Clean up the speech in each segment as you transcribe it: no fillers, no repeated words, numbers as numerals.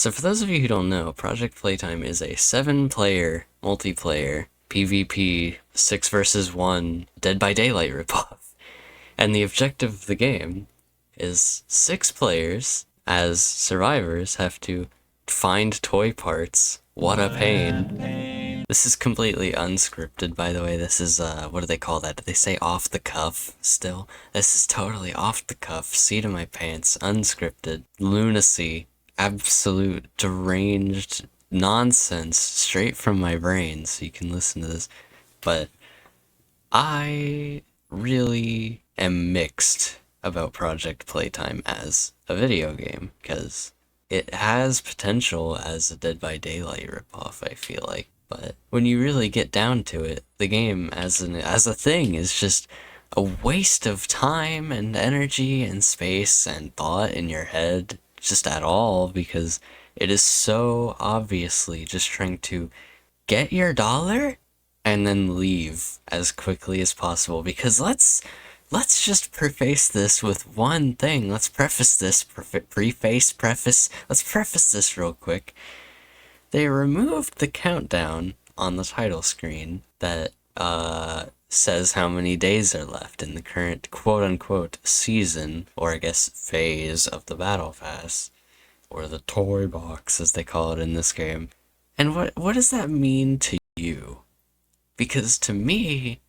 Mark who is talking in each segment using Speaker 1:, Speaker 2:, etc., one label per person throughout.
Speaker 1: So for those of you who don't know, Project Playtime is a 7-player multiplayer PvP 6 versus 1 Dead by Daylight ripoff. And the objective of the game is 6 players as survivors have to find toy parts. What a pain. This is completely unscripted, by the way. This is, what do they call that? Do they say off the cuff still? This is totally off the cuff, seat of my pants, unscripted, lunacy, absolute deranged nonsense straight from my brain, so you can listen to this. But I really am mixed about Project Playtime as a video game, because it has potential as a Dead by Daylight ripoff, I feel like. But when you really get down to it, the game as a thing is just a waste of time and energy and space and thought in your head, just at all, because it is so obviously just trying to get your dollar and then leave as quickly as possible. Because let's just preface this with one thing. Let's preface this real quick. They removed the countdown on the title screen that says how many days are left in the current quote-unquote season, or I guess phase of the Battle Pass, or the toy box as they call it in this game. And what does that mean to you? Because to me,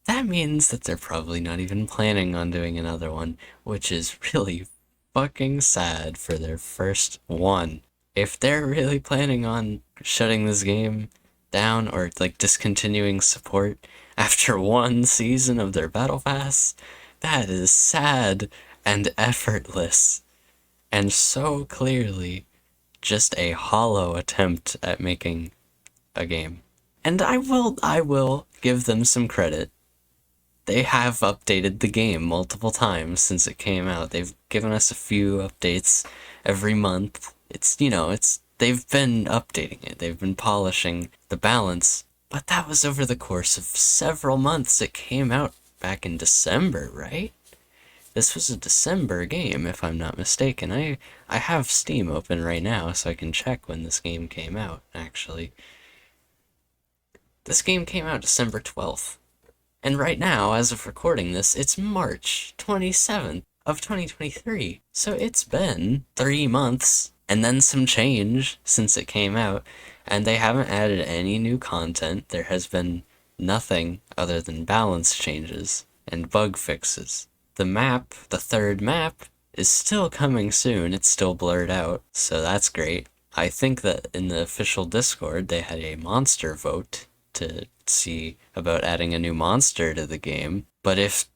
Speaker 1: that means that they're probably not even planning on doing another one, which is really fucking sad for their first one. If they're really planning on shutting this game down or like discontinuing support after one season of their Battle Pass, that is sad and effortless and so clearly just a hollow attempt at making a game. And I will give them some credit. They have updated the game multiple times since it came out. They've given us a few updates every month. They've been updating it. They've been polishing the balance. But that was over the course of several months. It came out back in December, right? This was a December game, if I'm not mistaken. I have Steam open right now, so I can check when this game came out, actually. This game came out December 12th. And right now, as of recording this, it's March 27th of 2023. So it's been 3 months and then some change since it came out, and they haven't added any new content. There has been nothing other than balance changes and bug fixes. The map, the third map, is still coming soon. It's still blurred out, so that's great. I think that in the official Discord, they had a monster vote to see about adding a new monster to the game. But if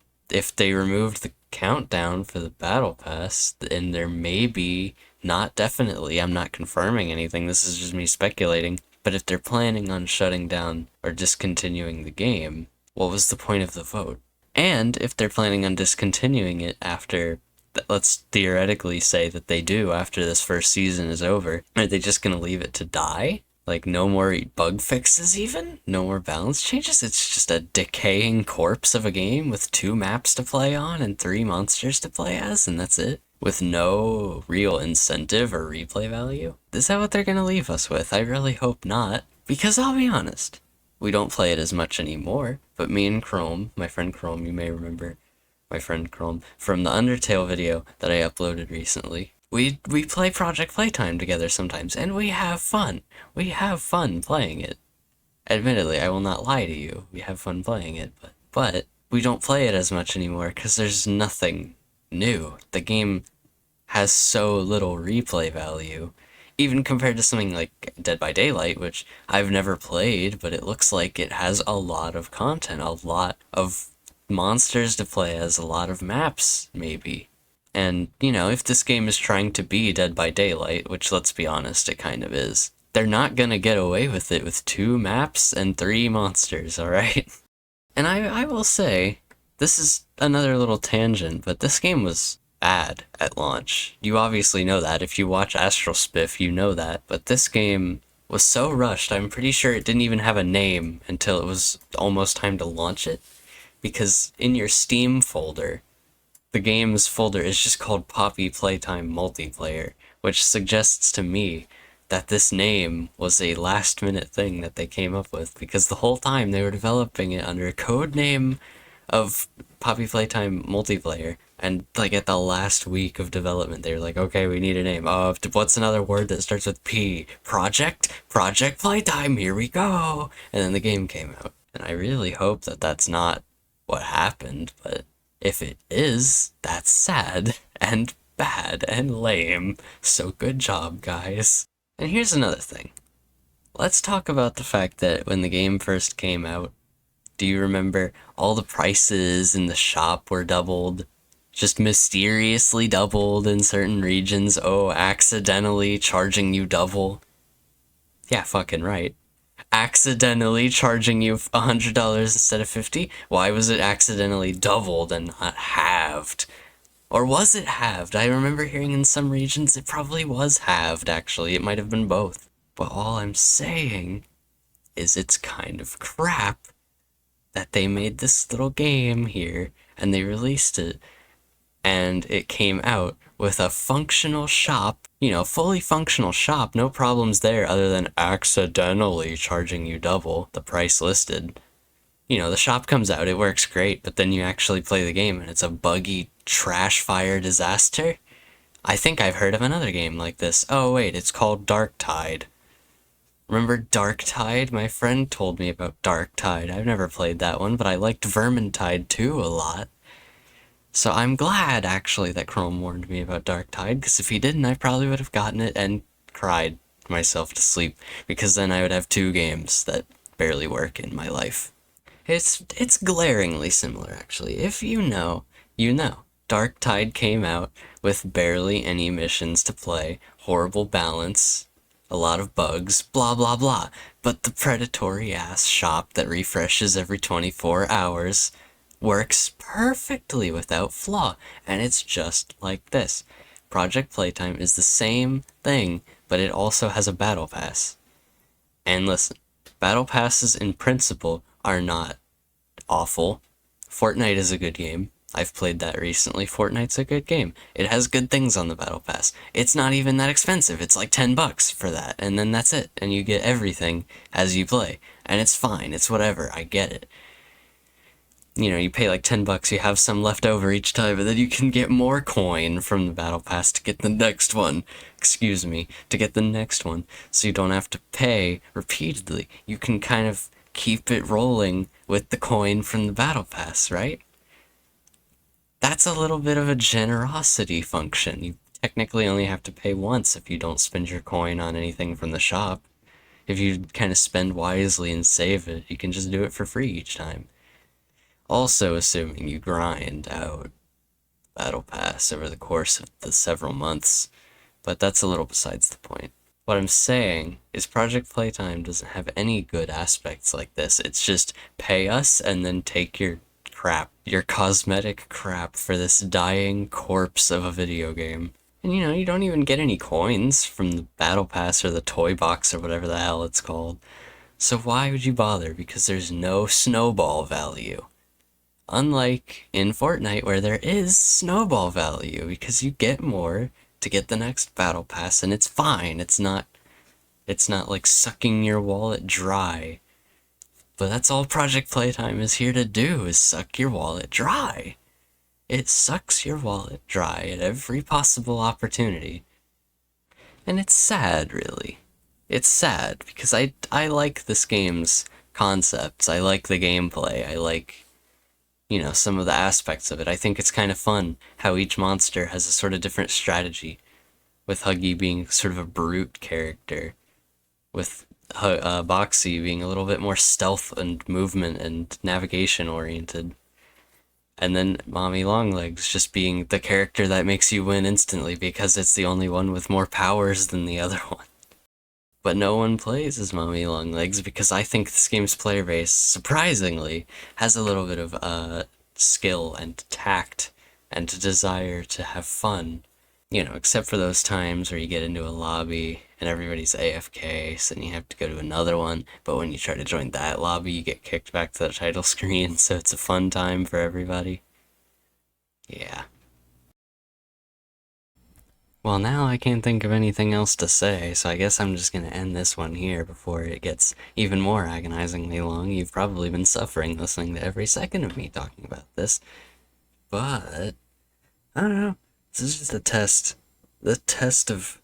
Speaker 1: they removed the countdown for the Battle Pass, then there may be, not definitely, I'm not confirming anything, this is just me speculating, but if they're planning on shutting down or discontinuing the game, what was the point of the vote? And if they're planning on discontinuing it after, let's theoretically say that they do after this first season is over, are they just gonna leave it to die? Like, no more bug fixes even? No more balance changes? It's just a decaying corpse of a game with 2 maps to play on and 3 monsters to play as, and that's it? With no real incentive or replay value? Is that what they're gonna leave us with? I really hope not. Because I'll be honest, we don't play it as much anymore, but me and Chrome, my friend Chrome, you may remember my friend Chrome, from the Undertale video that I uploaded recently, we play Project Playtime together sometimes, and we have fun. We have fun playing it. Admittedly, I will not lie to you, we have fun playing it, but we don't play it as much anymore because there's nothing new. The game has so little replay value, even compared to something like Dead by Daylight, which I've never played, but it looks like it has a lot of content, a lot of monsters to play as, a lot of maps, maybe. And, if this game is trying to be Dead by Daylight, which, let's be honest, it kind of is, they're not gonna get away with it with 2 maps and 3 monsters, alright? And I will say, this is another little tangent, but this game was bad at launch. You obviously know that. If you watch Astral Spiff, you know that. But this game was so rushed, I'm pretty sure it didn't even have a name until it was almost time to launch it. Because in your Steam folder, the games folder is just called Poppy Playtime Multiplayer, which suggests to me that this name was a last minute thing that they came up with, because the whole time they were developing it under a code name of Poppy Playtime multiplayer, and like at the last week of development they were like, okay, we need a name. What's another word that starts with P? Project Playtime, here we go. And then the game came out, and I really hope that that's not what happened, but if it is, that's sad and bad and lame. So good job, guys. And here's another thing. Let's talk about the fact that when the game first came out, do you remember all the prices in the shop were doubled? Just mysteriously doubled in certain regions. Oh, accidentally charging you double. Yeah, fucking right. Accidentally charging you $100 instead of 50? Why was it accidentally doubled and not halved? Or was it halved? I remember hearing in some regions it probably was halved, actually. It might have been both. But all I'm saying is it's kind of crap that they made this little game here and they released it, and it came out with a functional shop, fully functional shop, no problems there other than accidentally charging you double the price listed. The shop comes out, it works great, but then you actually play the game and it's a buggy trash fire disaster. I think I've heard of another game like this. Oh wait, it's called Dark Tide. Remember Dark Tide? My friend told me about Dark Tide. I've never played that one, but I liked Vermintide 2 a lot. So I'm glad, actually, that Chrome warned me about Dark Tide, because if he didn't, I probably would have gotten it and cried myself to sleep, because then I would have two games that barely work in my life. It's glaringly similar, actually. If you know, you know. Dark Tide came out with barely any missions to play, horrible balance, a lot of bugs, blah blah blah. But the predatory ass shop that refreshes every 24 hours works perfectly without flaw, and it's just like this. Project Playtime is the same thing, but it also has a battle pass. And listen, battle passes in principle are not awful. Fortnite is a good game. I've played that recently. Fortnite's a good game. It has good things on the battle pass. It's not even that expensive. It's like $10 for that, and then that's it. And you get everything as you play. And it's fine. It's whatever. I get it. You pay like $10, you have some left over each time, and then you can get more coin from the battle pass to get the next one. Excuse me, to get the next one. So you don't have to pay repeatedly. You can kind of keep it rolling with the coin from the battle pass, right? That's a little bit of a generosity function. You technically only have to pay once if you don't spend your coin on anything from the shop. If you kind of spend wisely and save it, you can just do it for free each time. Also assuming you grind out Battle Pass over the course of the several months, but that's a little besides the point. What I'm saying is Project Playtime doesn't have any good aspects like this. It's just pay us and then take your crap, your cosmetic crap for this dying corpse of a video game. And you don't even get any coins from the Battle Pass or the toy box or whatever the hell it's called. So why would you bother? Because there's no snowball value. Unlike in Fortnite, where there is snowball value, because you get more to get the next battle pass, and it's fine. It's not like sucking your wallet dry. But that's all Project Playtime is here to do, is suck your wallet dry. It sucks your wallet dry at every possible opportunity. And it's sad, really. It's sad, because I like this game's concepts. I like the gameplay. I like some of the aspects of it. I think it's kind of fun how each monster has a sort of different strategy, with Huggy being sort of a brute character, with Boxy being a little bit more stealth and movement and navigation oriented, and then Mommy Longlegs just being the character that makes you win instantly because it's the only one with more powers than the other one. But no one plays as Mommy Longlegs because I think this game's player base, surprisingly, has a little bit of skill and tact and a desire to have fun. Except for those times where you get into a lobby and everybody's AFK, so then you have to go to another one, but when you try to join that lobby, you get kicked back to the title screen, so it's a fun time for everybody. Yeah. Well, now I can't think of anything else to say, so I guess I'm just gonna end this one here before it gets even more agonizingly long. You've probably been suffering listening to every second of me talking about this. But, I don't know. This is just a test. The test of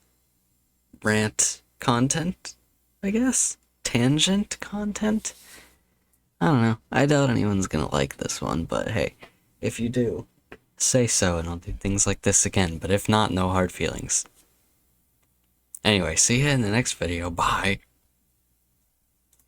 Speaker 1: rant content, I guess? Tangent content? I don't know. I doubt anyone's gonna like this one, but hey, if you do, say so and I'll do things like this again, but if not, no hard feelings. Anyway, see you in the next video. Bye.